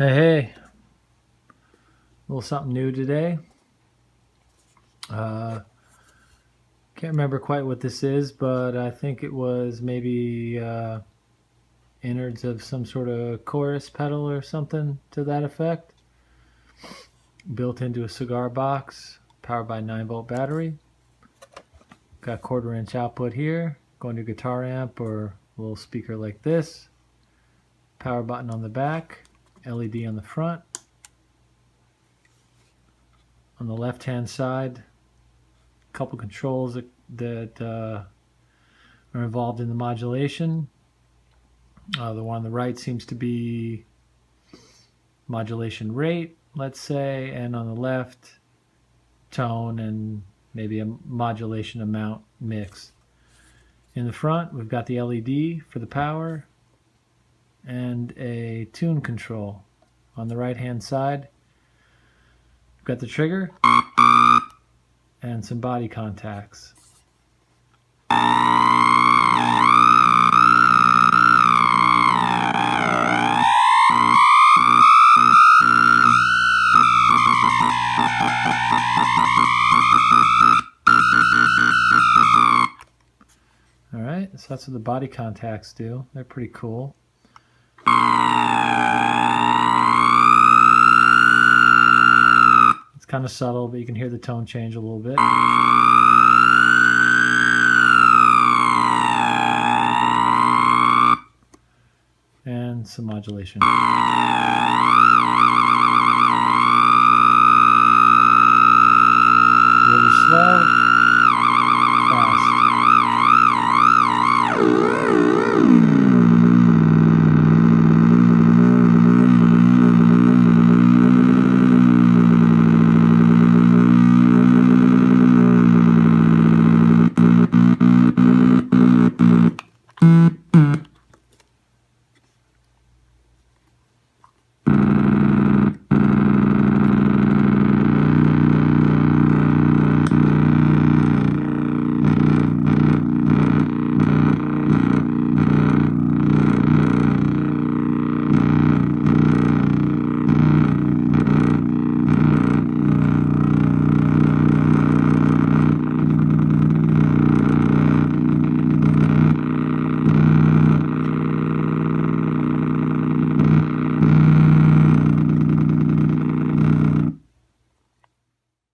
Hey, a little something new today. Can't remember quite what this is, but I think it was maybe innards of some sort of chorus pedal or something to that effect. Built into a cigar box, powered by 9-volt battery. Got 1/4 inch output here, going to guitar amp or a little speaker like this. Power button on the back, LED on the front. On the left hand side, a couple controls that are involved in the modulation. The one on the right seems to be modulation rate, let's say, and on the left, tone and maybe a modulation amount mix. In the front, we've got the LED for the power and a tune control. On the right hand side, we've got the trigger and some body contacts. Alright, so that's what the body contacts do. They're pretty cool. It's kind of subtle, but you can hear the tone change a little bit. And some modulation. Really slow.